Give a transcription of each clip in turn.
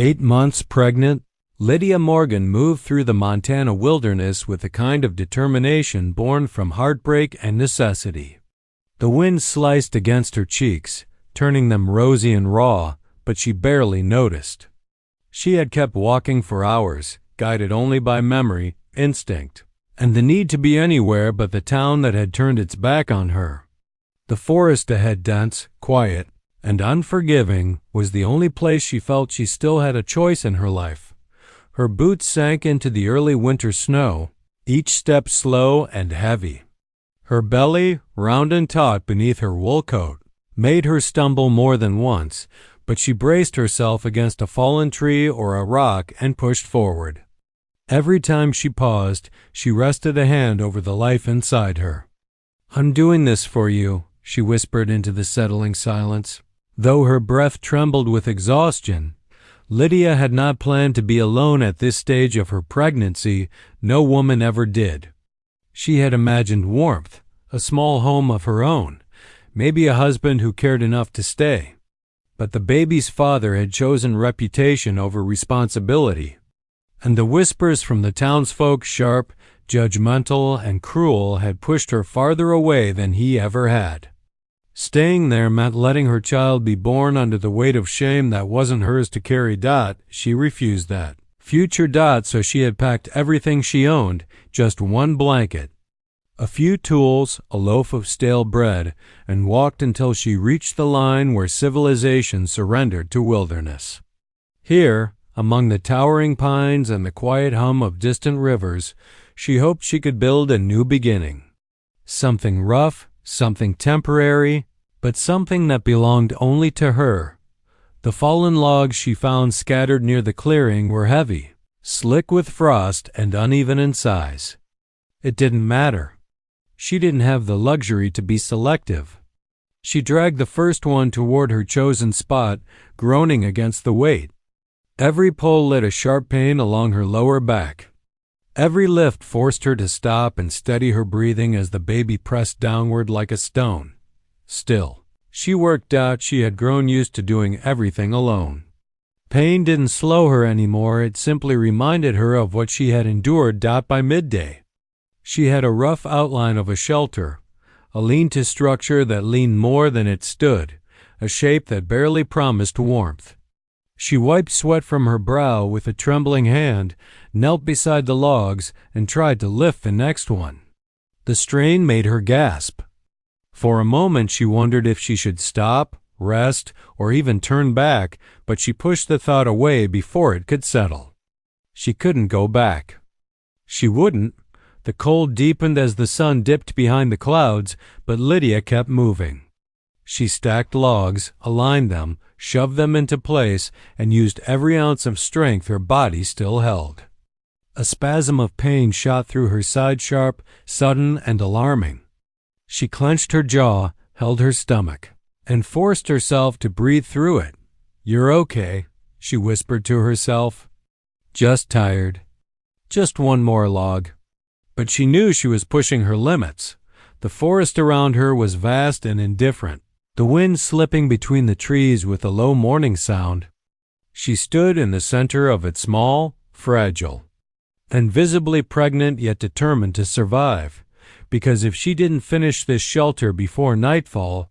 8 months pregnant, Lydia Morgan moved through the Montana wilderness with a kind of determination born from heartbreak and necessity. The wind sliced against her cheeks, turning them rosy and raw, but she barely noticed. She had kept walking for hours, guided only by memory, instinct, and the need to be anywhere but the town that had turned its back on her. The forest ahead, dense, quiet, and unforgiving, was the only place she felt she still had a choice in her life. Her boots sank into the early winter snow, each step slow and heavy. Her belly, round and taut beneath her wool coat, made her stumble more than once, but she braced herself against a fallen tree or a rock and pushed forward. Every time she paused, she rested a hand over the life inside her. "I'm doing this for you," she whispered into the settling silence. Though her breath trembled with exhaustion, Lydia had not planned to be alone at this stage of her pregnancy. No woman ever did. She had imagined warmth, a small home of her own, maybe a husband who cared enough to stay. But the baby's father had chosen reputation over responsibility, and the whispers from the townsfolk, sharp, judgmental, and cruel, had pushed her farther away than he ever had. Staying there meant letting her child be born under the weight of shame that wasn't hers to carry. She refused that. Future. So she had packed everything she owned, just one blanket, a few tools, a loaf of stale bread, and walked until she reached the line where civilization surrendered to wilderness. Here, among the towering pines and the quiet hum of distant rivers, she hoped she could build a new beginning. Something rough, something temporary, but something that belonged only to her. The fallen logs she found scattered near the clearing were heavy, slick with frost, and uneven in size. It didn't matter. She didn't have the luxury to be selective. She dragged the first one toward her chosen spot, groaning against the weight. Every pull lit a sharp pain along her lower back. Every lift forced her to stop and steady her breathing as the baby pressed downward like a stone. Still, she worked out. She had grown used to doing everything alone. Pain didn't slow her anymore. It simply reminded her of what she had endured. By midday, she had a rough outline of a shelter, a lean-to structure that leaned more than it stood, a shape that barely promised warmth. She wiped sweat from her brow with a trembling hand, knelt beside the logs, and tried to lift the next one. The strain made her gasp. For a moment she wondered if she should stop, rest, or even turn back, but she pushed the thought away before it could settle. She couldn't go back. She wouldn't. The cold deepened as the sun dipped behind the clouds, but Lydia kept moving. She stacked logs, aligned them, shoved them into place, and used every ounce of strength her body still held. A spasm of pain shot through her side, sharp, sudden, and alarming. She clenched her jaw, held her stomach, and forced herself to breathe through it. "You're okay," she whispered to herself. "Just tired. Just one more log." But she knew she was pushing her limits. The forest around her was vast and indifferent, the wind slipping between the trees with a low mourning sound. She stood in the center of it, small, fragile, and visibly pregnant, yet determined to survive, because if she didn't finish this shelter before nightfall,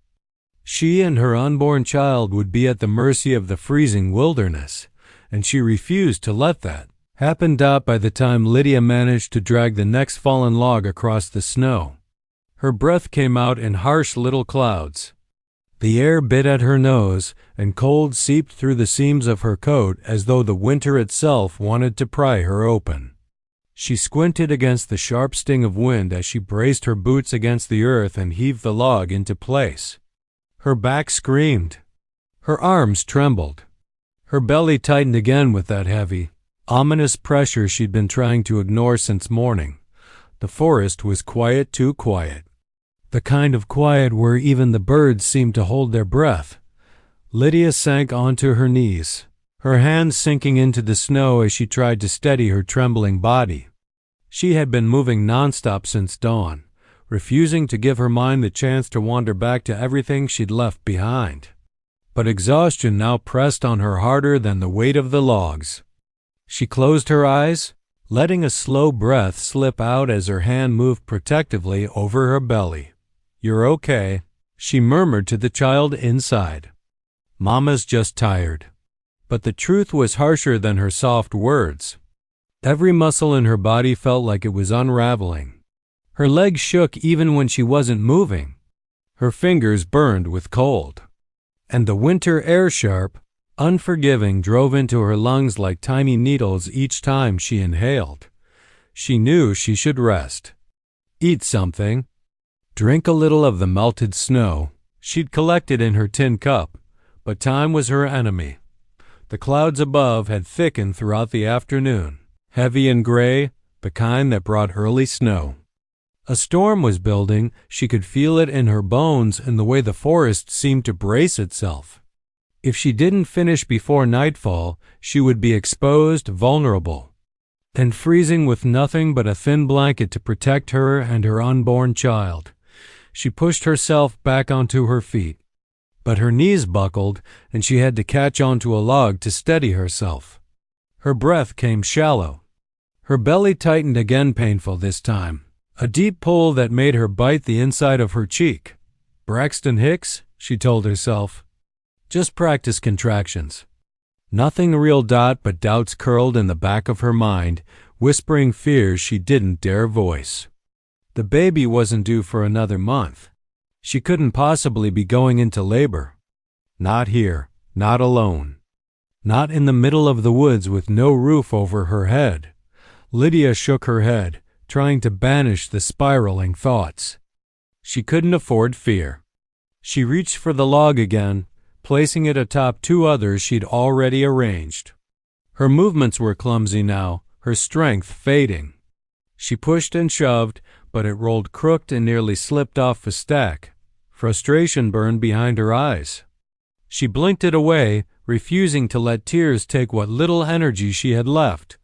she and her unborn child would be at the mercy of the freezing wilderness, and she refused to let that happen. By the time Lydia managed to drag the next fallen log across the snow, her breath came out in harsh little clouds. The air bit at her nose, and cold seeped through the seams of her coat as though the winter itself wanted to pry her open. She squinted against the sharp sting of wind as she braced her boots against the earth and heaved the log into place. Her back screamed. Her arms trembled. Her belly tightened again with that heavy, ominous pressure she'd been trying to ignore since morning. The forest was quiet, too quiet. The kind of quiet where even the birds seemed to hold their breath. Lydia sank onto her knees, her hands sinking into the snow as she tried to steady her trembling body. She had been moving nonstop since dawn, refusing to give her mind the chance to wander back to everything she'd left behind. but exhaustion now pressed on her harder than the weight of the logs. She closed her eyes, letting a slow breath slip out as her hand moved protectively over her belly. "You're okay," she murmured to the child inside. "Mama's just tired." But the truth was harsher than her soft words. Every muscle in her body felt like it was unraveling. Her legs shook even when she wasn't moving. Her fingers burned with cold. And the winter air, sharp, unforgiving, drove into her lungs like tiny needles each time she inhaled. She knew she should rest. Eat something. Drink a little of the melted snow she'd collected in her tin cup, but time was her enemy. The clouds above had thickened throughout the afternoon, heavy and gray, the kind that brought early snow. A storm was building. She could feel it in her bones and the way the forest seemed to brace itself. If she didn't finish before nightfall, she would be exposed, vulnerable, and freezing with nothing but a thin blanket to protect her and her unborn child. She pushed herself back onto her feet, but her knees buckled and she had to catch onto a log to steady herself. Her breath came shallow. Her belly tightened again, painful this time. A deep pull that made her bite the inside of her cheek. Braxton Hicks, she told herself. Just practice contractions. Nothing real, but doubts curled in the back of her mind, whispering fears she didn't dare voice. The baby wasn't due for another month. She couldn't possibly be going into labor. Not here, not alone. Not in the middle of the woods with no roof over her head. Lydia shook her head, trying to banish the spiraling thoughts. She couldn't afford fear. She reached for the log again, placing it atop two others she'd already arranged. Her movements were clumsy now, her strength fading. She pushed and shoved, but it rolled crooked and nearly slipped off a stack. Frustration burned behind her eyes. She blinked it away, refusing to let tears take what little energy she had left.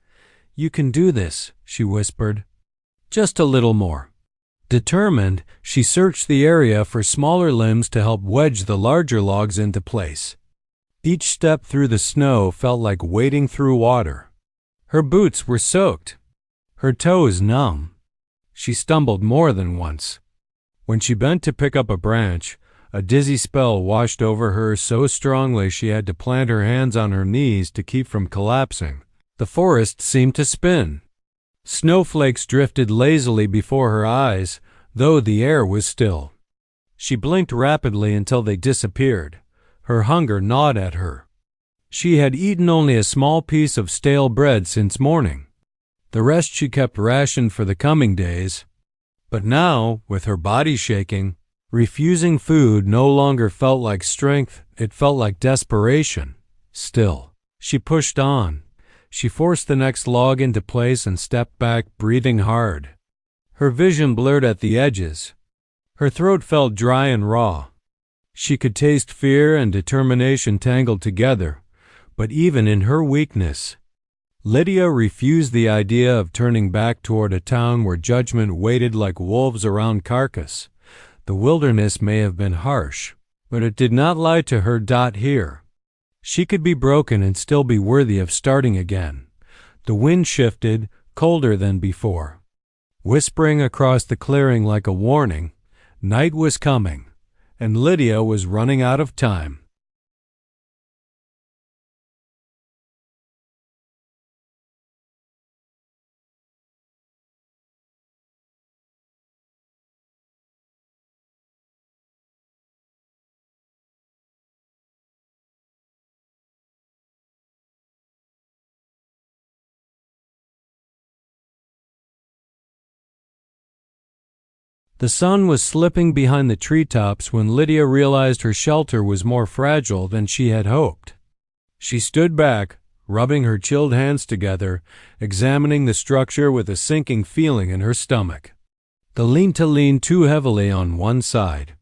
"You can do this," she whispered. "Just a little more." Determined, she searched the area for smaller limbs to help wedge the larger logs into place. Each step through the snow felt like wading through water. Her boots were soaked, her toes numb. She stumbled more than once. When she bent to pick up a branch, a dizzy spell washed over her so strongly she had to plant her hands on her knees to keep from collapsing. The forest seemed to spin. Snowflakes drifted lazily before her eyes, though the air was still. She blinked rapidly until they disappeared. Her hunger gnawed at her. She had eaten only a small piece of stale bread since morning. The rest she kept rationed for the coming days. But now, with her body shaking, refusing food no longer felt like strength, it felt like desperation. Still, she pushed on. She forced the next log into place and stepped back, breathing hard. Her vision blurred at the edges. Her throat felt dry and raw. She could taste fear and determination tangled together, but even in her weakness, Lydia refused the idea of turning back toward a town where judgment waited like wolves around carcass. The wilderness may have been harsh, but it did not lie to her. Here. She could be broken and still be worthy of starting again. The wind shifted, colder than before, whispering across the clearing like a warning. Night was coming, and Lydia was running out of time. The sun was slipping behind the treetops when Lydia realized her shelter was more fragile than she had hoped. She stood back, rubbing her chilled hands together, examining the structure with a sinking feeling in her stomach. The lean-to leaned too heavily on one side.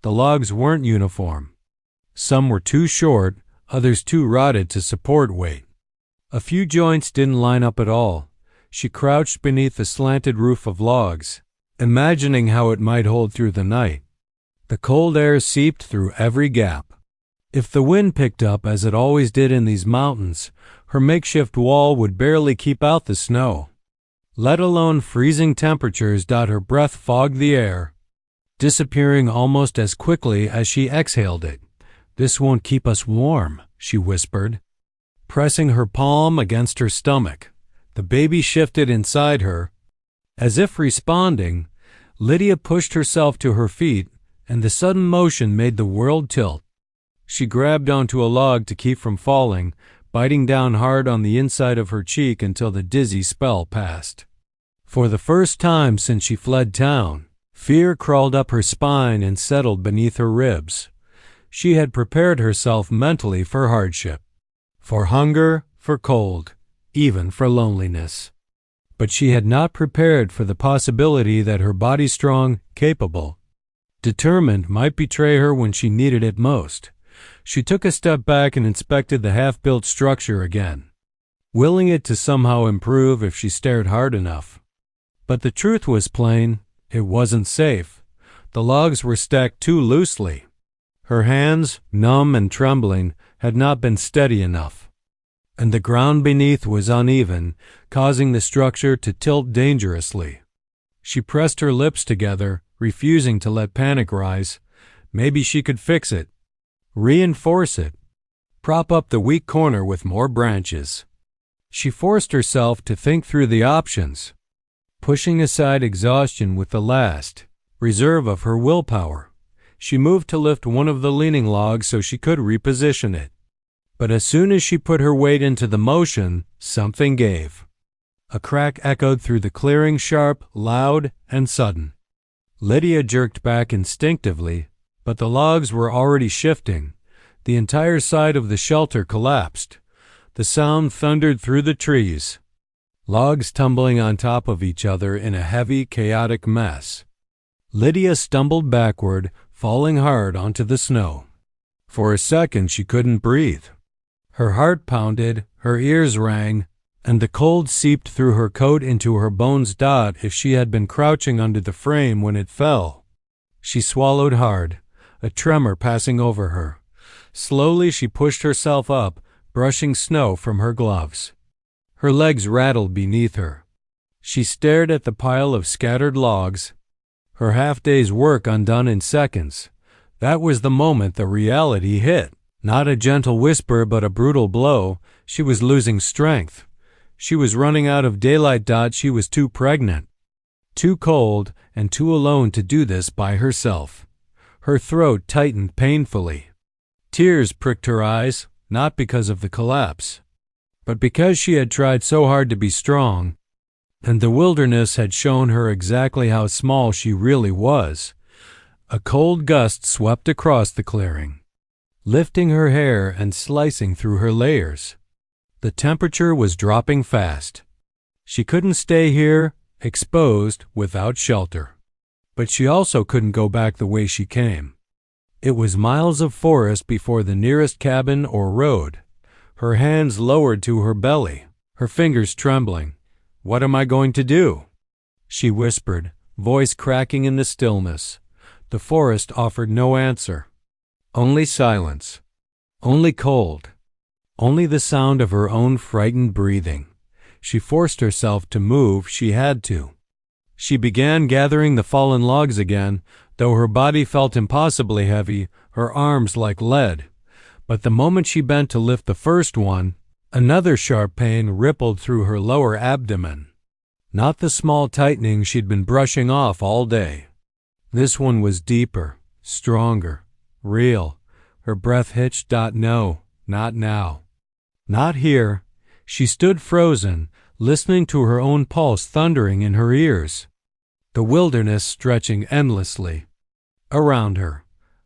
The logs weren't uniform. Some were too short, others too rotted to support weight. A few joints didn't line up at all. She crouched beneath the slanted roof of logs, imagining how it might hold through the night. The cold air seeped through every gap. If the wind picked up as it always did in these mountains, her makeshift wall would barely keep out the snow. Let alone freezing temperatures. Her breath fogged the air, disappearing almost as quickly as she exhaled it. "This won't keep us warm," she whispered, pressing her palm against her stomach. The baby shifted inside her. As if responding, Lydia pushed herself to her feet, and the sudden motion made the world tilt. She grabbed onto a log to keep from falling, biting down hard on the inside of her cheek until the dizzy spell passed. For the first time since she fled town, fear crawled up her spine and settled beneath her ribs. She had prepared herself mentally for hardship, for hunger, for cold, even for loneliness. But she had not prepared for the possibility that her body strong, capable, determined, might betray her when she needed it most. She took a step back and inspected the half-built structure again, willing it to somehow improve if she stared hard enough. But the truth was plain. It wasn't safe. The logs were stacked too loosely. Her hands, numb and trembling, had not been steady enough, and the ground beneath was uneven, causing the structure to tilt dangerously. She pressed her lips together, refusing to let panic rise. Maybe she could fix it, reinforce it, prop up the weak corner with more branches. She forced herself to think through the options, pushing aside exhaustion with the last reserve of her willpower. She moved to lift one of the leaning logs so she could reposition it. But as soon as she put her weight into the motion, something gave. A crack echoed through the clearing, sharp, loud, and sudden. Lydia jerked back instinctively, but the logs were already shifting. The entire side of the shelter collapsed. The sound thundered through the trees, logs tumbling on top of each other in a heavy, chaotic mess. Lydia stumbled backward, falling hard onto the snow. For a second she couldn't breathe. Her heart pounded, her ears rang, and the cold seeped through her coat into her bones. If she had been crouching under the frame when it fell. She swallowed hard, a tremor passing over her. Slowly she pushed herself up, brushing snow from her gloves. Her legs rattled beneath her. She stared at the pile of scattered logs, her half-day's work undone in seconds. That was the moment the reality hit. Not a gentle whisper, but a brutal blow. She was losing strength. She was running out of daylight. She was too pregnant, too cold, and too alone to do this by herself. Her throat tightened painfully. Tears pricked her eyes, not because of the collapse, but because she had tried so hard to be strong, and the wilderness had shown her exactly how small she really was. A cold gust swept across the clearing, lifting her hair and slicing through her layers. The temperature was dropping fast. She couldn't stay here, exposed, without shelter. But she also couldn't go back the way she came. It was miles of forest before the nearest cabin or road. Her hands lowered to her belly, her fingers trembling. "What am I going to do?" she whispered, voice cracking in the stillness. The forest offered no answer. Only silence. Only cold. Only the sound of her own frightened breathing. She forced herself to move. She had to. She began gathering the fallen logs again, though her body felt impossibly heavy, her arms like lead. But the moment she bent to lift the first one, another sharp pain rippled through her lower abdomen. Not the small tightening she'd been brushing off all day. This one was deeper, stronger, real. Her breath hitched. No, not now. Not here. She stood frozen, listening to her own pulse thundering in her ears. The wilderness stretching endlessly around her.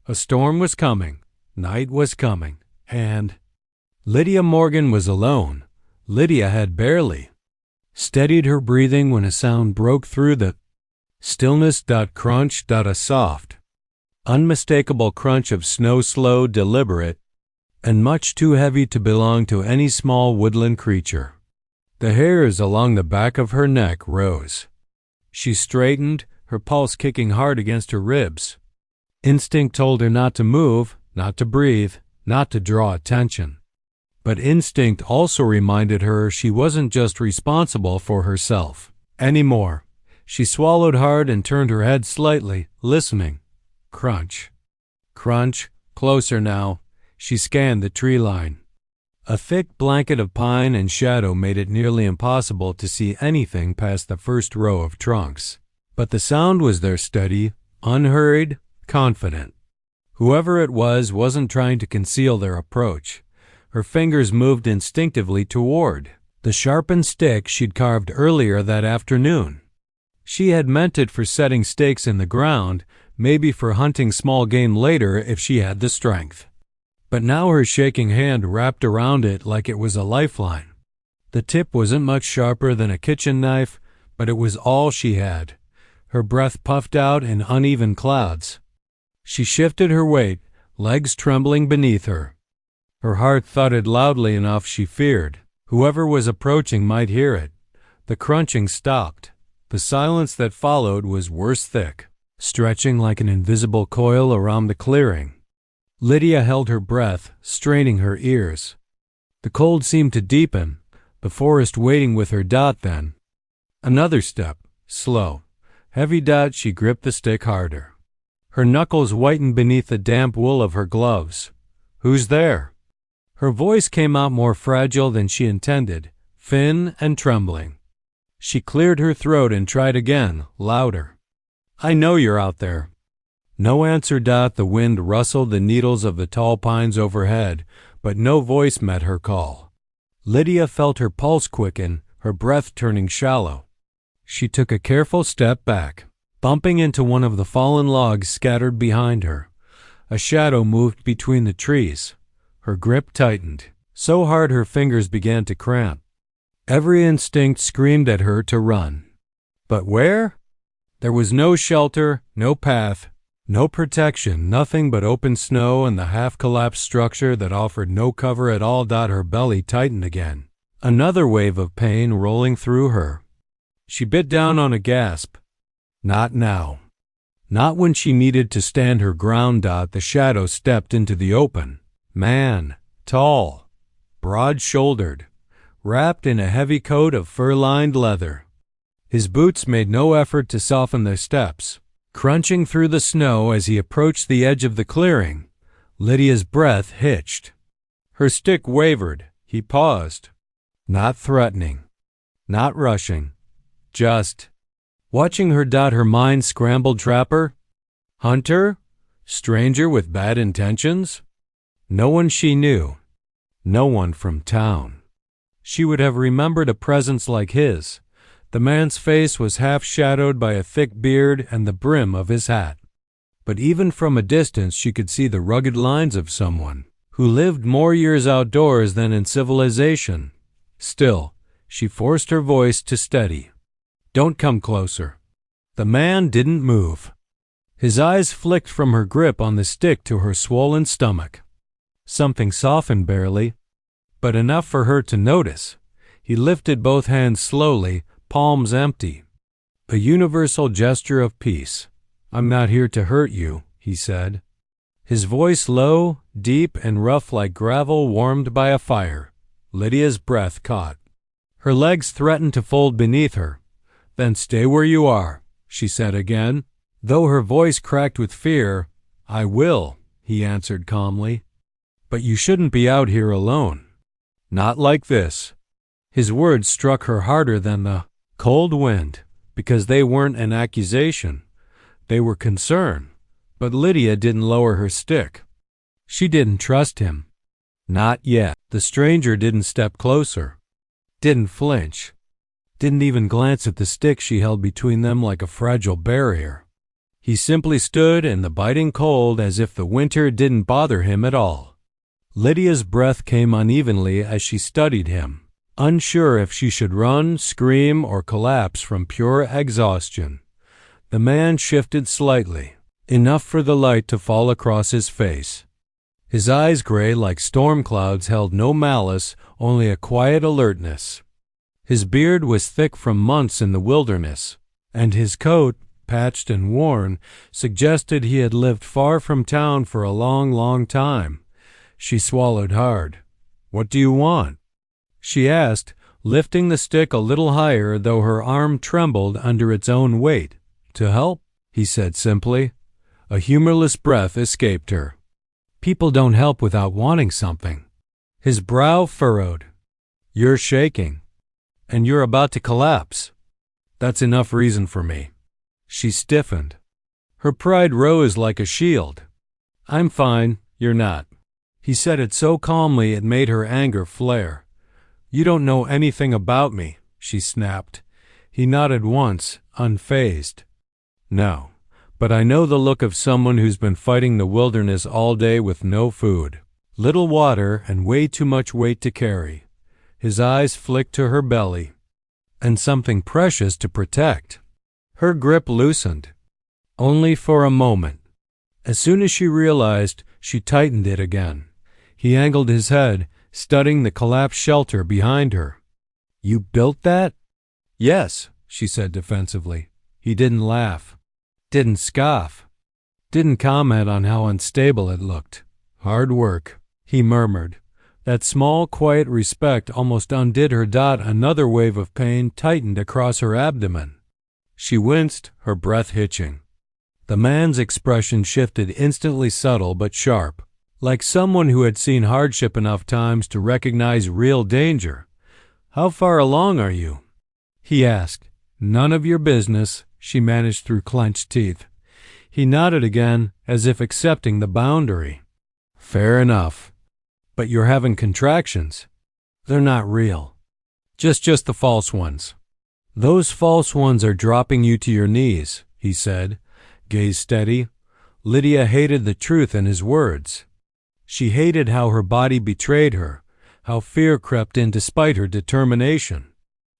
A storm was coming. Night was coming. And Lydia Morgan was alone. Lydia had barely steadied her breathing when a sound broke through the stillness. Crunch. A soft, unmistakable crunch of snow, slow, deliberate, and much too heavy to belong to any small woodland creature. The hairs along the back of her neck rose. She straightened, her pulse kicking hard against her ribs. Instinct told her not to move, not to breathe, not to draw attention. But instinct also reminded her she wasn't just responsible for herself anymore. She swallowed hard and turned her head slightly, listening. Crunch. Crunch. Closer now. She scanned the tree line. A thick blanket of pine and shadow made it nearly impossible to see anything past the first row of trunks. But the sound was there, steady, unhurried, confident. Whoever it was wasn't trying to conceal their approach. Her fingers moved instinctively toward the sharpened stick she'd carved earlier that afternoon. She had meant it for setting stakes in the ground, maybe for hunting small game later if she had the strength. But now her shaking hand wrapped around it like it was a lifeline. The tip wasn't much sharper than a kitchen knife, but it was all she had. Her breath puffed out in uneven clouds. She shifted her weight, legs trembling beneath her. Her heart thudded loudly enough she feared whoever was approaching might hear it. The crunching stopped. The silence that followed was worse thick, stretching like an invisible coil around the clearing. Lydia held her breath, straining her ears. The cold seemed to deepen, the forest waiting with her. Then another step, slow, heavy. She gripped the stick harder. Her knuckles whitened beneath the damp wool of her gloves. Who's there? Her voice came out more fragile than she intended, thin and trembling. She cleared her throat and tried again, louder. I know you're out there. No answer. The wind rustled the needles of the tall pines overhead, but no voice met her call. Lydia felt her pulse quicken, her breath turning shallow. She took a careful step back, bumping into one of the fallen logs scattered behind her. A shadow moved between the trees. Her grip tightened, so hard her fingers began to cramp. Every instinct screamed at her to run. But where? There was no shelter, no path, no protection, nothing but open snow and the half-collapsed structure that offered no cover at all. Her belly tightened again, another wave of pain rolling through her. She bit down on a gasp. Not now. Not when she needed to stand her ground. The shadow stepped into the open. Man, tall, broad-shouldered, wrapped in a heavy coat of fur-lined leather. His boots made no effort to soften their steps, crunching through the snow as he approached the edge of the clearing. Lydia's breath hitched. Her stick wavered. He paused. Not threatening, not rushing, just watching her. Her mind scrambled. Trapper? Hunter? Stranger with bad intentions? No one she knew. No one from town. She would have remembered a presence like his. The man's face was half shadowed by a thick beard and the brim of his hat. But even from a distance she could see the rugged lines of someone who lived more years outdoors than in civilization. Still, she forced her voice to steady. Don't come closer. The man didn't move. His eyes flicked from her grip on the stick to her swollen stomach. Something softened barely, but enough for her to notice. He lifted both hands slowly, palms empty. A universal gesture of peace. I'm not here to hurt you, he said. His voice low, deep, and rough like gravel warmed by a fire. Lydia's breath caught. Her legs threatened to fold beneath her. Then stay where you are, she said again. Though her voice cracked with fear, I will, he answered calmly. But you shouldn't be out here alone. Not like this. His words struck her harder than the cold wind, because they weren't an accusation. They were concern. But Lydia didn't lower her stick. She didn't trust him. Not yet. The stranger didn't step closer. Didn't flinch. Didn't even glance at the stick she held between them like a fragile barrier. He simply stood in the biting cold as if the winter didn't bother him at all. Lydia's breath came unevenly as she studied him, unsure if she should run, scream, or collapse from pure exhaustion. The man shifted slightly, enough for the light to fall across his face. His eyes, gray like storm clouds, held no malice, only a quiet alertness. His beard was thick from months in the wilderness, and his coat, patched and worn, suggested he had lived far from town for a long, long time. She swallowed hard. "What do you want?" she asked, lifting the stick a little higher, though her arm trembled under its own weight. "To help," he said simply. A humorless breath escaped her. "People don't help without wanting something." His brow furrowed. "You're shaking, and you're about to collapse. That's enough reason for me." She stiffened. Her pride rose like a shield. "I'm fine, you're not." He said it so calmly it made her anger flare. "You don't know anything about me," she snapped. He nodded once, unfazed. "No, but I know the look of someone who's been fighting the wilderness all day with no food, little water, and way too much weight to carry." His eyes flicked to her belly. "And something precious to protect." Her grip loosened. Only for a moment. As soon as she realized, she tightened it again. He angled his head, studying the collapsed shelter behind her. "You built that?" "Yes," she said defensively. He didn't laugh. Didn't scoff. Didn't comment on how unstable it looked. "Hard work," he murmured. That small, quiet respect almost undid her. Another wave of pain tightened across her abdomen. She winced, her breath hitching. The man's expression shifted, instantly subtle but sharp, like someone who had seen hardship enough times to recognize real danger. "How far along are you?" he asked. "None of your business," she managed through clenched teeth. He nodded again, as if accepting the boundary. "Fair enough. But you're having contractions." "They're not real. Just the false ones." "Those false ones are dropping you to your knees," he said, gaze steady. Lydia hated the truth in his words. She hated how her body betrayed her, how fear crept in despite her determination.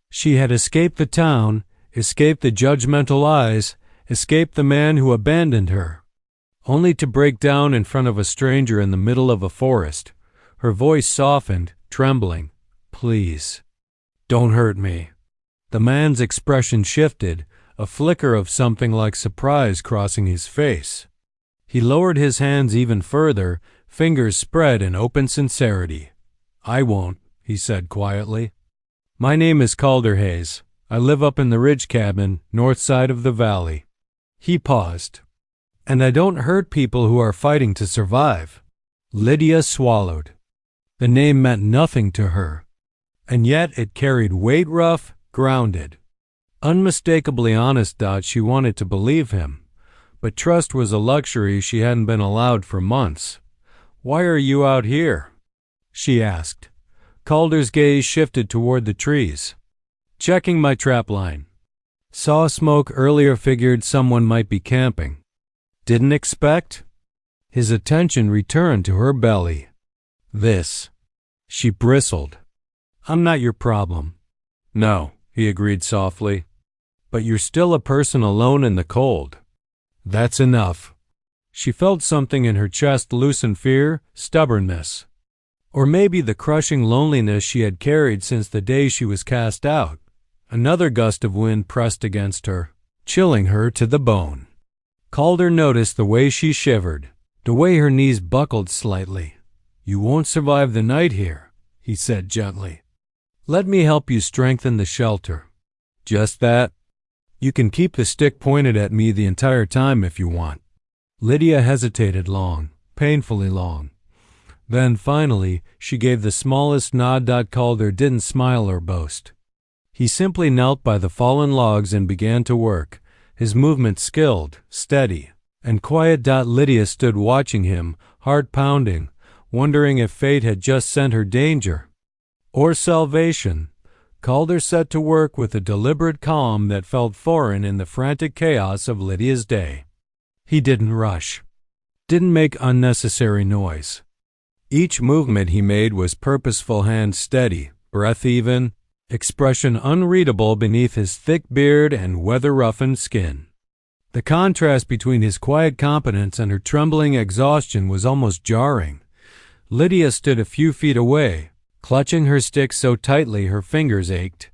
She had escaped the town, escaped the judgmental eyes, escaped the man who abandoned her, only to break down in front of a stranger in the middle of a forest. Her voice softened, trembling. "Please, don't hurt me." The man's expression shifted, a flicker of something like surprise crossing his face. He lowered his hands even further, fingers spread in open sincerity. "I won't," he said quietly. "My name is Calderhays. I live up in the ridge cabin, north side of the valley." He paused. "And I don't hurt people who are fighting to survive." Lydia swallowed. The name meant nothing to her, and yet it carried weight, rough, grounded. Unmistakably honest. She wanted to believe him, but trust was a luxury she hadn't been allowed for months. "Why are you out here?" she asked. Calder's gaze shifted toward the trees. "Checking my trap line. Saw smoke earlier, figured someone might be camping." "Didn't expect?" His attention returned to her belly. "This." She bristled. "I'm not your problem." "No," he agreed softly. "But you're still a person alone in the cold." "That's enough." She felt something in her chest loosen, fear, stubbornness. Or maybe the crushing loneliness she had carried since the day she was cast out. Another gust of wind pressed against her, chilling her to the bone. Calder noticed the way she shivered, the way her knees buckled slightly. "You won't survive the night here," he said gently. "Let me help you strengthen the shelter." "Just that?" "You can keep the stick pointed at me the entire time if you want." Lydia hesitated long, painfully long. Then, finally, she gave the smallest nod. Calder didn't smile or boast. He simply knelt by the fallen logs and began to work, his movement skilled, steady, and quiet. Lydia stood watching him, heart pounding, wondering if fate had just sent her danger or salvation. Calder set to work with a deliberate calm that felt foreign in the frantic chaos of Lydia's day. He didn't rush, didn't make unnecessary noise. Each movement he made was purposeful, hand steady, breath even, expression unreadable beneath his thick beard and weather-roughened skin. The contrast between his quiet competence and her trembling exhaustion was almost jarring. Lydia stood a few feet away, clutching her stick so tightly her fingers ached.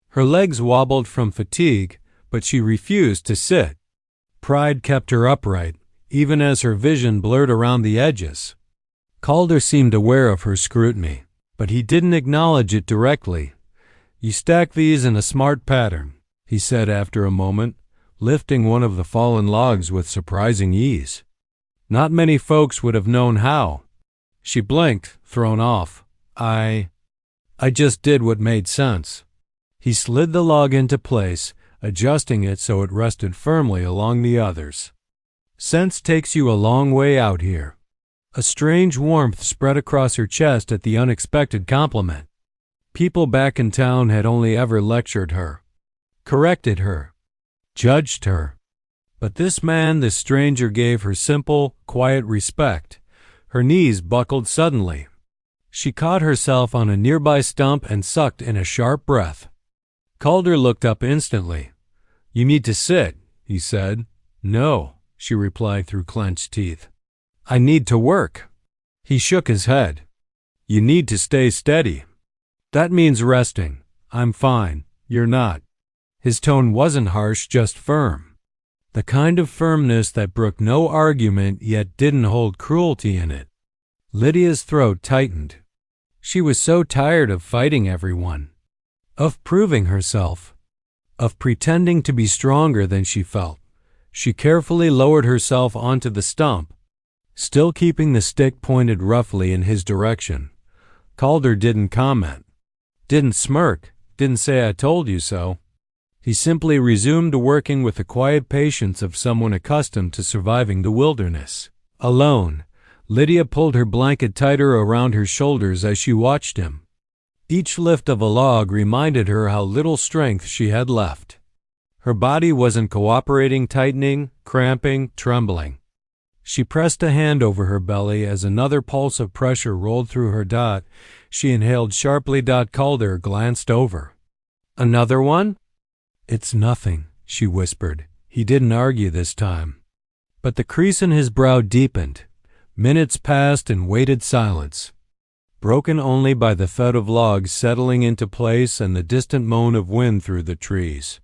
Her legs wobbled from fatigue, but she refused to sit. Pride kept her upright, even as her vision blurred around the edges. Calder seemed aware of her scrutiny, but he didn't acknowledge it directly. "You stack these in a smart pattern," he said after a moment, lifting one of the fallen logs with surprising ease. "Not many folks would have known how." She blinked, thrown off. I just did what made sense." He slid the log into place, adjusting it so it rested firmly along the others. "Sense takes you a long way out here." A strange warmth spread across her chest at the unexpected compliment. People back in town had only ever lectured her, corrected her, judged her. But this man, this stranger, gave her simple, quiet respect. Her knees buckled suddenly. She caught herself on a nearby stump and sucked in a sharp breath. Calder looked up instantly. "You need to sit," he said. "No," she replied through clenched teeth. "I need to work." He shook his head. "You need to stay steady." "That means resting. I'm fine. You're not." His tone wasn't harsh, just firm. The kind of firmness that brooked no argument yet didn't hold cruelty in it. Lydia's throat tightened. She was so tired of fighting everyone, of proving herself, of pretending to be stronger than she felt. She carefully lowered herself onto the stump, still keeping the stick pointed roughly in his direction. Calder didn't comment, didn't smirk, didn't say "I told you so." He simply resumed working with the quiet patience of someone accustomed to surviving the wilderness. Alone, Lydia pulled her blanket tighter around her shoulders as she watched him. Each lift of a log reminded her how little strength she had left. Her body wasn't cooperating, tightening, cramping, trembling. She pressed a hand over her belly as another pulse of pressure rolled through her. She inhaled sharply. Calder glanced over. "Another one?" "It's nothing," she whispered. He didn't argue this time. But the crease in his brow deepened. Minutes passed in weighted silence, broken only by the thud of logs settling into place and the distant moan of wind through the trees.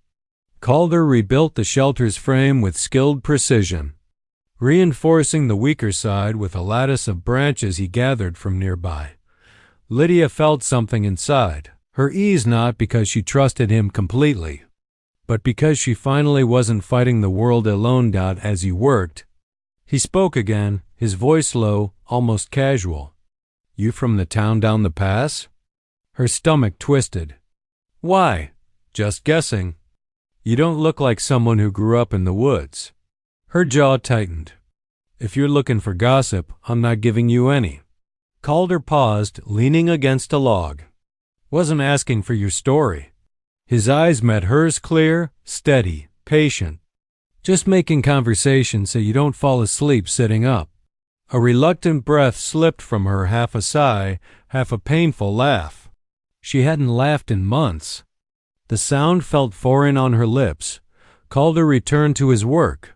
Calder rebuilt the shelter's frame with skilled precision, reinforcing the weaker side with a lattice of branches he gathered from nearby. Lydia felt something inside, her ease not because she trusted him completely, but because she finally wasn't fighting the world alone. As he worked, he spoke again, his voice low, almost casual. "You from the town down the pass?" Her stomach twisted. "Why?" "Just guessing. You don't look like someone who grew up in the woods." Her jaw tightened. "If you're looking for gossip, I'm not giving you any." Calder paused, leaning against a log. "Wasn't asking for your story." His eyes met hers, clear, steady, patient. "Just making conversation so you don't fall asleep sitting up." A reluctant breath slipped from her, half a sigh, half a painful laugh. She hadn't laughed in months. The sound felt foreign on her lips. Calder returned to his work,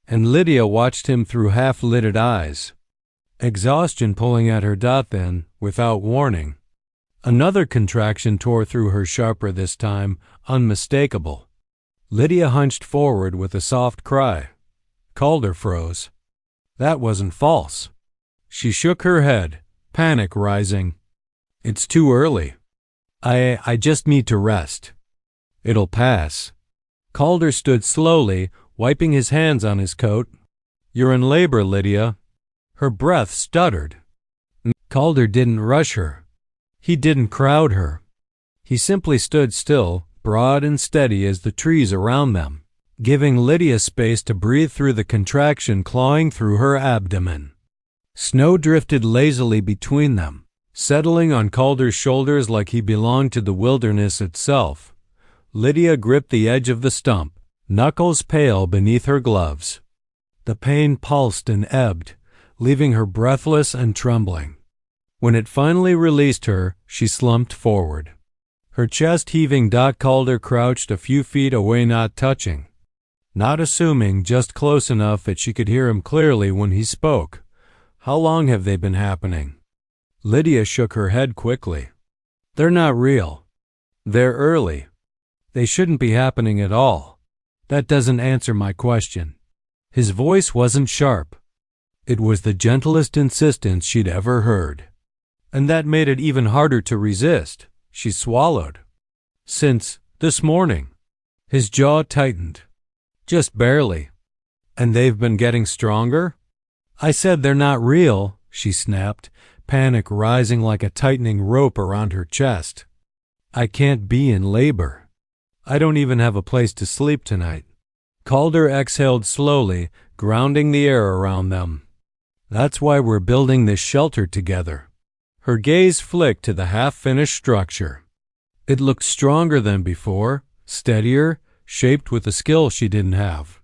and Lydia watched him through half-lidded eyes. Exhaustion pulling at her. Then, without warning, another contraction tore through her, sharper this time, unmistakable. Lydia hunched forward with a soft cry. Calder froze. That wasn't false. She shook her head, panic rising. "It's too early. I just need to rest. It'll pass." Calder stood slowly, wiping his hands on his coat. "You're in labor, Lydia." Her breath stuttered. Calder didn't rush her. He didn't crowd her. He simply stood still, broad and steady as the trees around them, giving Lydia space to breathe through the contraction clawing through her abdomen. Snow drifted lazily between them, settling on Calder's shoulders like he belonged to the wilderness itself. Lydia gripped the edge of the stump, knuckles pale beneath her gloves. The pain pulsed and ebbed, leaving her breathless and trembling. When it finally released her, she slumped forward, her chest heaving. Calder crouched a few feet away, not touching, not assuming, just close enough that she could hear him clearly when he spoke. "How long have they been happening?" Lydia shook her head quickly. "They're not real. They're early. They shouldn't be happening at all." "That doesn't answer my question." His voice wasn't sharp. It was the gentlest insistence she'd ever heard. And that made it even harder to resist. She swallowed. Since this morning. His jaw tightened. Just barely. And they've been getting stronger? I said they're not real, she snapped, panic rising like a tightening rope around her chest. I can't be in labor. I don't even have a place to sleep tonight. Calder exhaled slowly, grounding the air around them. That's why we're building this shelter together. Her gaze flicked to the half-finished structure. It looked stronger than before, steadier, shaped with a skill she didn't have.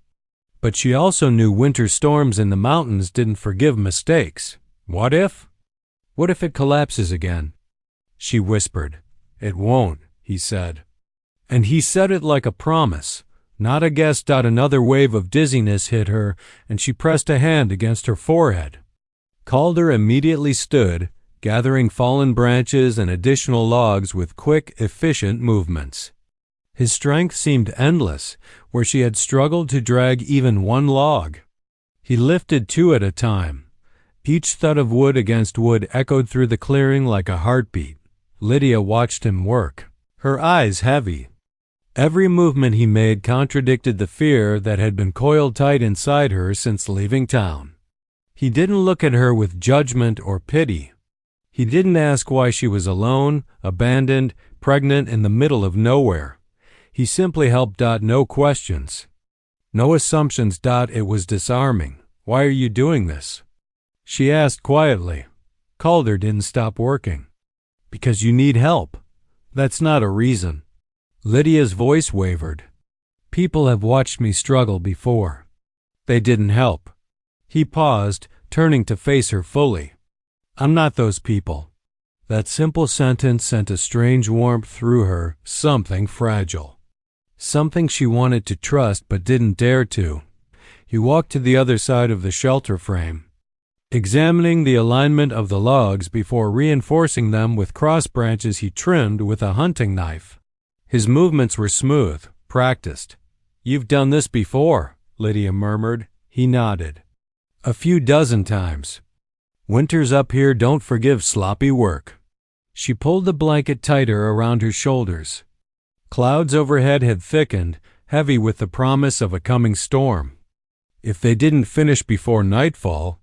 But she also knew winter storms in the mountains didn't forgive mistakes. What if? What if it collapses again? She whispered. It won't, he said. And he said it like a promise, not a guess. Another wave of dizziness hit her, and she pressed a hand against her forehead. Calder immediately stood, gathering fallen branches and additional logs with quick, efficient movements. His strength seemed endless, where she had struggled to drag even one log. He lifted two at a time. Each thud of wood against wood echoed through the clearing like a heartbeat. Lydia watched him work, her eyes heavy. Every movement he made contradicted the fear that had been coiled tight inside her since leaving town. He didn't look at her with judgment or pity. He didn't ask why she was alone, abandoned, pregnant in the middle of nowhere. He simply helped. No questions. No assumptions. It was disarming. Why are you doing this? She asked quietly. Calder didn't stop working. Because you need help. That's not a reason. Lydia's voice wavered. People have watched me struggle before. They didn't help. He paused, turning to face her fully. I'm not those people. That simple sentence sent a strange warmth through her, something fragile. Something she wanted to trust but didn't dare to. He walked to the other side of the shelter frame, examining the alignment of the logs before reinforcing them with cross branches he trimmed with a hunting knife. His movements were smooth, practiced. You've done this before, Lydia murmured. He nodded. A few dozen times. Winters up here don't forgive sloppy work. She pulled the blanket tighter around her shoulders. Clouds overhead had thickened, heavy with the promise of a coming storm. If they didn't finish before nightfall.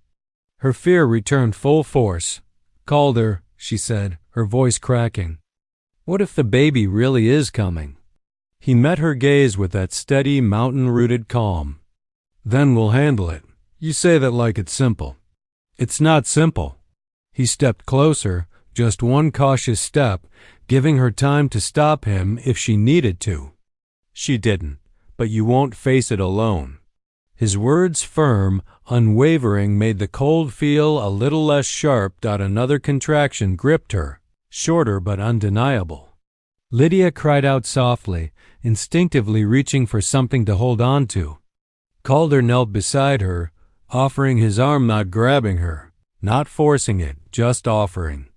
Her fear returned full force. Calder, she said, her voice cracking. What if the baby really is coming? He met her gaze with that steady, mountain-rooted calm. Then we'll handle it. You say that like it's simple. It's not simple. He stepped closer, just one cautious step, giving her time to stop him if she needed to. She didn't, but you won't face it alone. His words, firm, unwavering, made the cold feel a little less sharp. Another contraction gripped her, shorter but undeniable. Lydia cried out softly, instinctively reaching for something to hold on to. Calder knelt beside her, offering his arm, not grabbing her, not forcing it, just offering.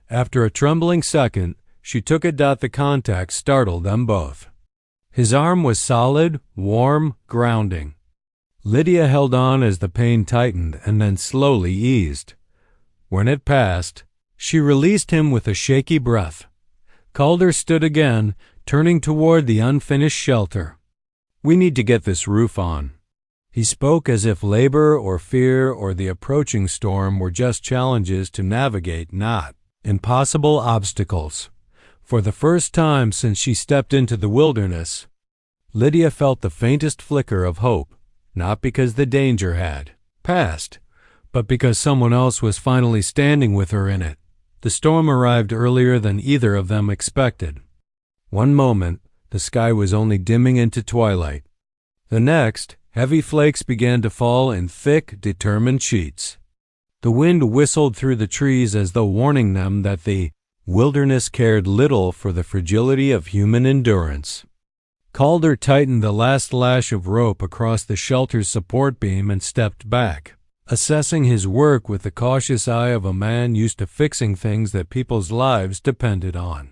After a trembling second, she took it. The contact startled them both. His arm was solid, warm, grounding. Lydia held on as the pain tightened and then slowly eased. When it passed, she released him with a shaky breath. Calder stood again, turning toward the unfinished shelter. We need to get this roof on. He spoke as if labor or fear or the approaching storm were just challenges to navigate, not impossible obstacles. For the first time since she stepped into the wilderness, Lydia felt the faintest flicker of hope, not because the danger had passed, but because someone else was finally standing with her in it. The storm arrived earlier than either of them expected. One moment, the sky was only dimming into twilight. The next, heavy flakes began to fall in thick, determined sheets. The wind whistled through the trees as though warning them that the wilderness cared little for the fragility of human endurance. Calder tightened the last lash of rope across the shelter's support beam and stepped back, assessing his work with the cautious eye of a man used to fixing things that people's lives depended on.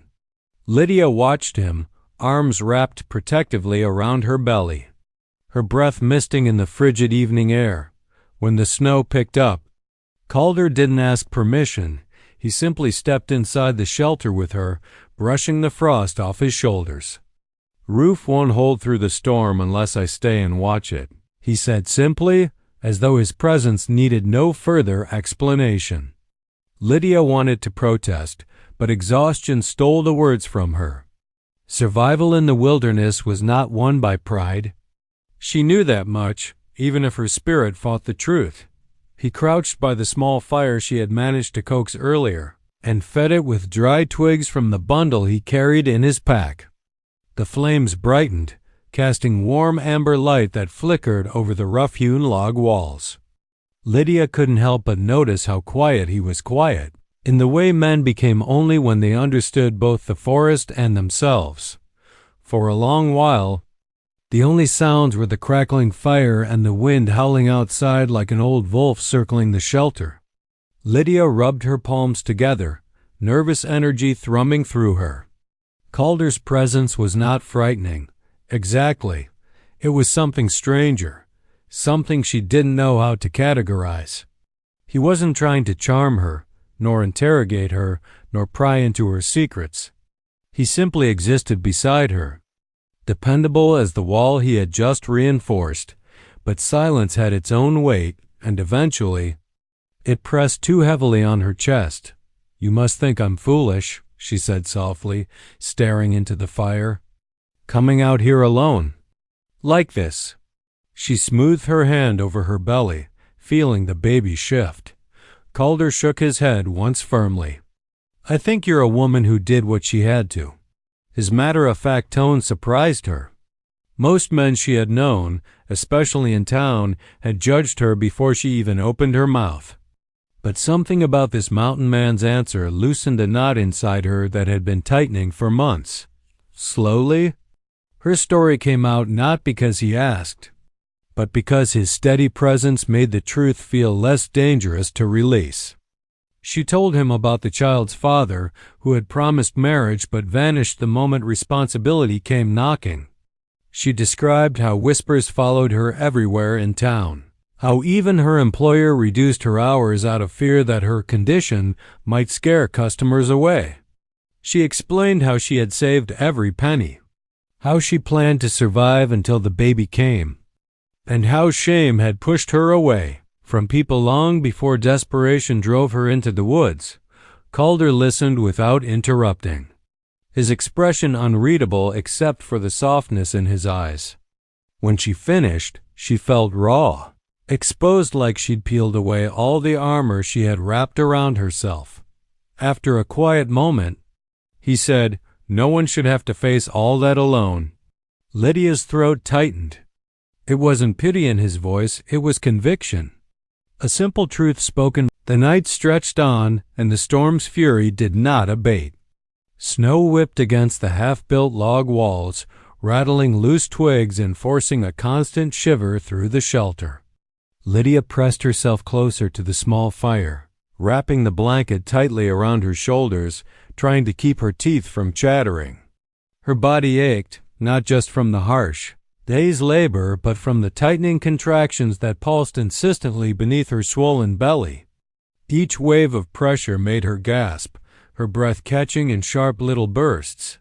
Lydia watched him, arms wrapped protectively around her belly, her breath misting in the frigid evening air, When the snow picked up, Calder didn't ask permission. He simply stepped inside the shelter with her, brushing the frost off his shoulders. "Roof won't hold through the storm unless I stay and watch it," he said simply, as though his presence needed no further explanation. Lydia wanted to protest, but exhaustion stole the words from her. Survival in the wilderness was not won by pride. She knew that much, even if her spirit fought the truth. He crouched by the small fire she had managed to coax earlier, and fed it with dry twigs from the bundle he carried in his pack. The flames brightened, casting warm amber light that flickered over the rough-hewn log walls. Lydia couldn't help but notice how quiet he was quiet, in the way men became only when they understood both the forest and themselves. For a long while, the only sounds were the crackling fire and the wind howling outside like an old wolf circling the shelter. Lydia rubbed her palms together, nervous energy thrumming through her. Calder's presence was not frightening. Exactly. It was something stranger, something she didn't know how to categorize. He wasn't trying to charm her, nor interrogate her, nor pry into her secrets. He simply existed beside her, dependable as the wall he had just reinforced, but silence had its own weight, and eventually it pressed too heavily on her chest. "You must think I'm foolish," she said softly, staring into the fire. "Coming out here alone. Like this." She smoothed her hand over her belly, feeling the baby shift. Calder shook his head once firmly. "I think you're a woman who did what she had to." His matter-of-fact tone surprised her. Most men she had known, especially in town, had judged her before she even opened her mouth. But something about this mountain man's answer loosened a knot inside her that had been tightening for months. Slowly, her story came out not because he asked, but because his steady presence made the truth feel less dangerous to release. She told him about the child's father, who had promised marriage but vanished the moment responsibility came knocking. She described how whispers followed her everywhere in town, how even her employer reduced her hours out of fear that her condition might scare customers away. She explained how she had saved every penny, how she planned to survive until the baby came, and how shame had pushed her away from people long before desperation drove her into the woods. Calder listened without interrupting, his expression unreadable except for the softness in his eyes. When she finished, she felt raw, exposed like she'd peeled away all the armor she had wrapped around herself. After a quiet moment, he said, "No one should have to face all that alone." Lydia's throat tightened. It wasn't pity in his voice, it was conviction. A simple truth spoken. The night stretched on, and the storm's fury did not abate. Snow whipped against the half-built log walls, rattling loose twigs and forcing a constant shiver through the shelter. Lydia pressed herself closer to the small fire, wrapping the blanket tightly around her shoulders, trying to keep her teeth from chattering. Her body ached, not just from the harsh day's labor, but from the tightening contractions that pulsed insistently beneath her swollen belly. Each wave of pressure made her gasp, her breath catching in sharp little bursts.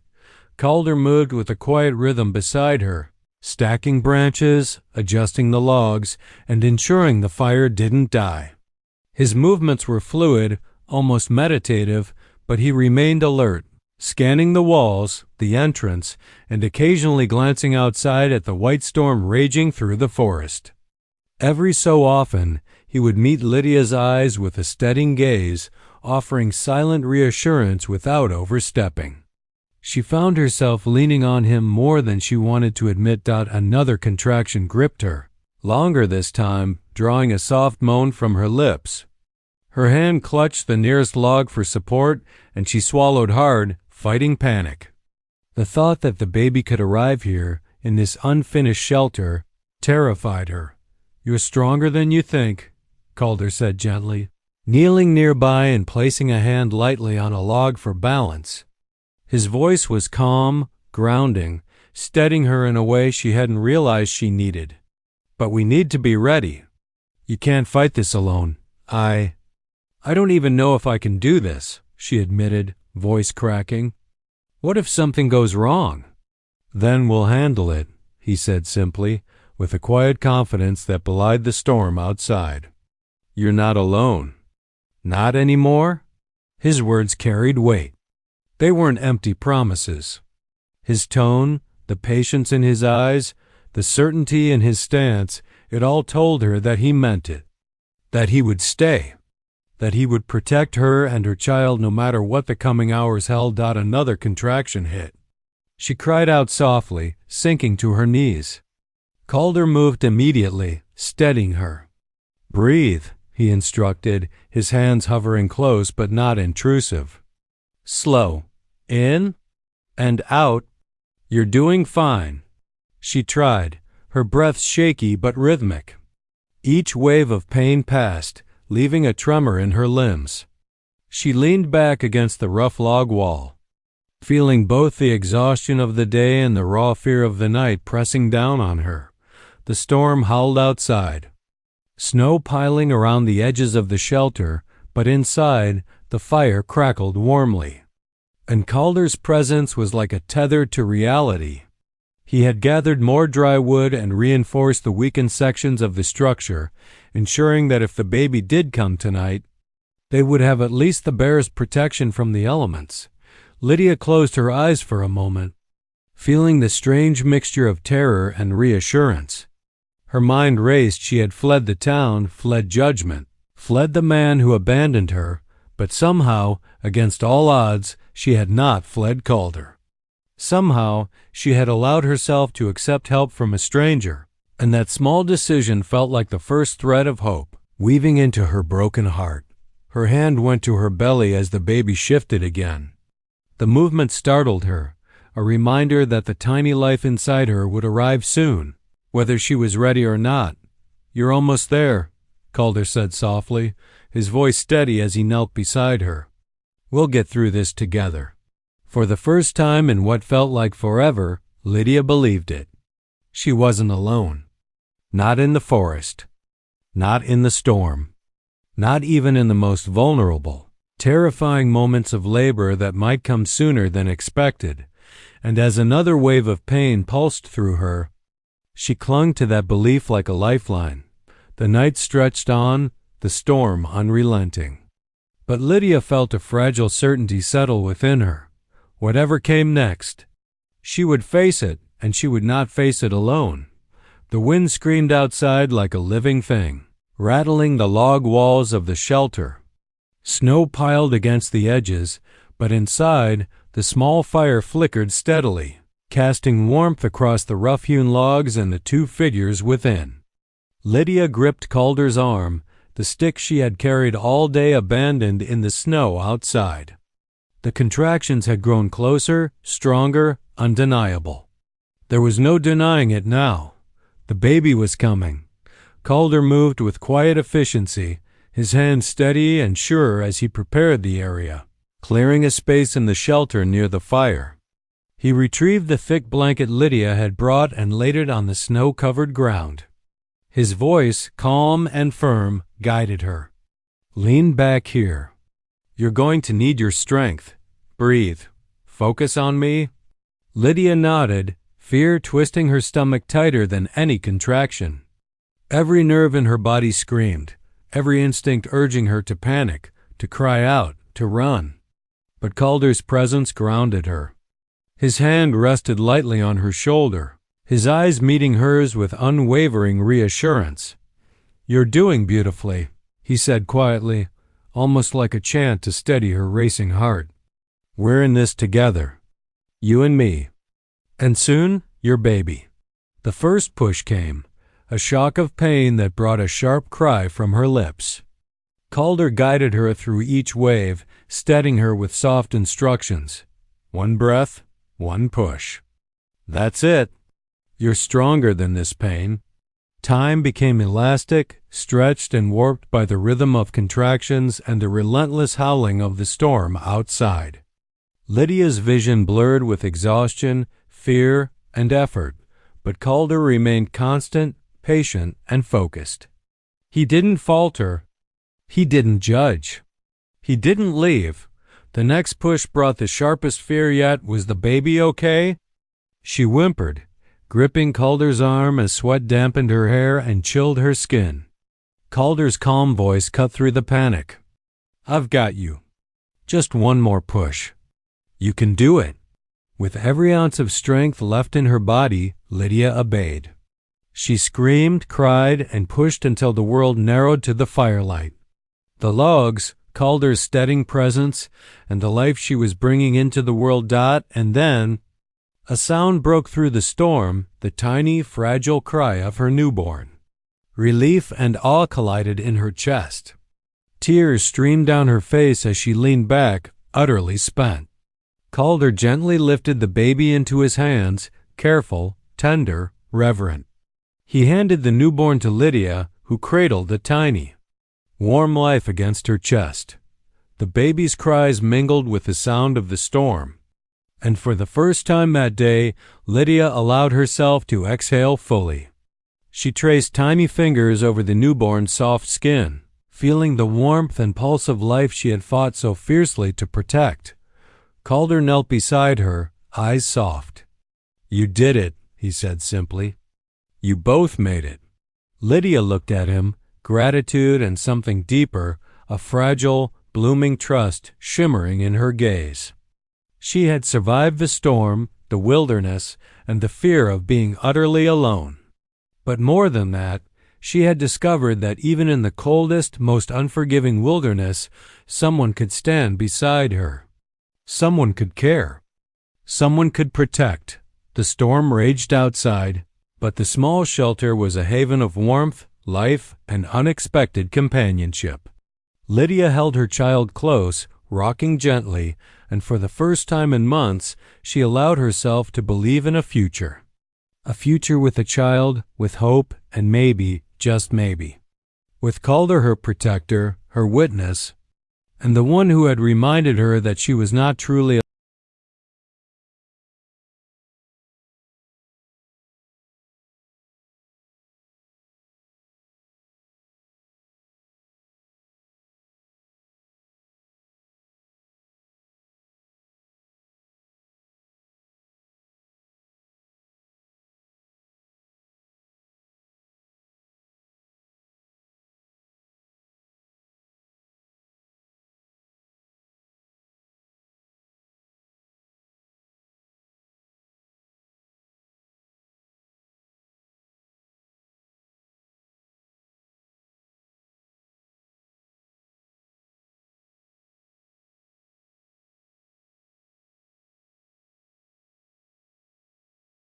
Calder moved with a quiet rhythm beside her, stacking branches, adjusting the logs, and ensuring the fire didn't die. His movements were fluid, almost meditative, but he remained alert, scanning the walls, the entrance, and occasionally glancing outside at the white storm raging through the forest. Every so often, he would meet Lydia's eyes with a steadying gaze, offering silent reassurance without overstepping. She found herself leaning on him more than she wanted to admit. Another contraction gripped her, longer this time, drawing a soft moan from her lips. Her hand clutched the nearest log for support, and she swallowed hard, fighting panic. The thought that the baby could arrive here, in this unfinished shelter, terrified her. "You're stronger than you think," Calder said gently, kneeling nearby and placing a hand lightly on a log for balance. His voice was calm, grounding, steadying her in a way she hadn't realized she needed. "But we need to be ready. You can't fight this alone. I don't even know if I can do this, she admitted, voice cracking. What if something goes wrong? Then we'll handle it, he said simply, with a quiet confidence that belied the storm outside. You're not alone. Not anymore? His words carried weight. They weren't empty promises. His tone, the patience in his eyes, the certainty in his stance, it all told her that he meant it, that he would stay, that he would protect her and her child no matter what the coming hours held. Another contraction hit. She cried out softly, sinking to her knees. Calder moved immediately, steadying her. Breathe, he instructed, his hands hovering close but not intrusive. Slow. In and out. You're doing fine. She tried, her breath shaky but rhythmic. Each wave of pain passed, leaving a tremor in her limbs. She leaned back against the rough log wall, feeling both the exhaustion of the day and the raw fear of the night pressing down on her. The storm howled outside, snow piling around the edges of the shelter, but inside, the fire crackled warmly. And Calder's presence was like a tether to reality. He had gathered more dry wood and reinforced the weakened sections of the structure, ensuring that if the baby did come tonight, they would have at least the bear's protection from the elements. Lydia closed her eyes for a moment, feeling the strange mixture of terror and reassurance. Her mind raced. She had fled the town, fled judgment, fled the man who abandoned her, but somehow, against all odds, she had not fled Calder. Somehow, she had allowed herself to accept help from a stranger, and that small decision felt like the first thread of hope, weaving into her broken heart. Her hand went to her belly as the baby shifted again. The movement startled her, a reminder that the tiny life inside her would arrive soon, whether she was ready or not. You're almost there, Calder said softly, his voice steady as he knelt beside her. We'll get through this together. For the first time in what felt like forever, Lydia believed it. She wasn't alone. Not in the forest. Not in the storm. Not even in the most vulnerable, terrifying moments of labor that might come sooner than expected. And as another wave of pain pulsed through her, she clung to that belief like a lifeline. The night stretched on, the storm unrelenting. But Lydia felt a fragile certainty settle within her. Whatever came next, she would face it, and she would not face it alone. The wind screamed outside like a living thing, rattling the log walls of the shelter. Snow piled against the edges, but inside, the small fire flickered steadily, casting warmth across the rough-hewn logs and the two figures within. Lydia gripped Calder's arm, the stick she had carried all day abandoned in the snow outside. The contractions had grown closer, stronger, undeniable. There was no denying it now. The baby was coming. Calder moved with quiet efficiency, his hands steady and sure as he prepared the area, clearing a space in the shelter near the fire. He retrieved the thick blanket Lydia had brought and laid it on the snow-covered ground. His voice, calm and firm, guided her. Lean back here. You're going to need your strength. Breathe. Focus on me. Lydia nodded, fear twisting her stomach tighter than any contraction. Every nerve in her body screamed, every instinct urging her to panic, to cry out, to run. But Calder's presence grounded her. His hand rested lightly on her shoulder, his eyes meeting hers with unwavering reassurance. You're doing beautifully, he said quietly, almost like a chant to steady her racing heart. We're in this together, you and me. And soon, your baby. The first push came, a shock of pain that brought a sharp cry from her lips. Calder guided her through each wave, steadying her with soft instructions. One breath, one push. That's it. You're stronger than this pain. Time became elastic, stretched and warped by the rhythm of contractions and the relentless howling of the storm outside. Lydia's vision blurred with exhaustion, fear, and effort, but Calder remained constant, patient, and focused. He didn't falter. He didn't judge. He didn't leave. The next push brought the sharpest fear yet. Was the baby okay? She whimpered, gripping Calder's arm as sweat dampened her hair and chilled her skin. Calder's calm voice cut through the panic. I've got you. Just one more push. You can do it. With every ounce of strength left in her body, Lydia obeyed. She screamed, cried, and pushed until the world narrowed to the firelight. The logs, Calder's steadying presence, and the life she was bringing into the world. And then a sound broke through the storm, the tiny, fragile cry of her newborn. Relief and awe collided in her chest. Tears streamed down her face as she leaned back, utterly spent. Calder gently lifted the baby into his hands, careful, tender, reverent. He handed the newborn to Lydia, who cradled the tiny, warm life against her chest. The baby's cries mingled with the sound of the storm, and for the first time that day, Lydia allowed herself to exhale fully. She traced tiny fingers over the newborn's soft skin, feeling the warmth and pulse of life she had fought so fiercely to protect. Calder knelt beside her, eyes soft. You did it, he said simply. You both made it. Lydia looked at him, gratitude and something deeper, a fragile, blooming trust shimmering in her gaze. She had survived the storm, the wilderness, and the fear of being utterly alone. But more than that, she had discovered that even in the coldest, most unforgiving wilderness, someone could stand beside her. Someone could care. Someone could protect. The storm raged outside, but the small shelter was a haven of warmth, life, and unexpected companionship. Lydia held her child close, rocking gently, and for the first time in months, she allowed herself to believe in a future. A future with a child, with hope, and maybe, just maybe, with Calder her protector, her witness, and the one who had reminded her that she was not truly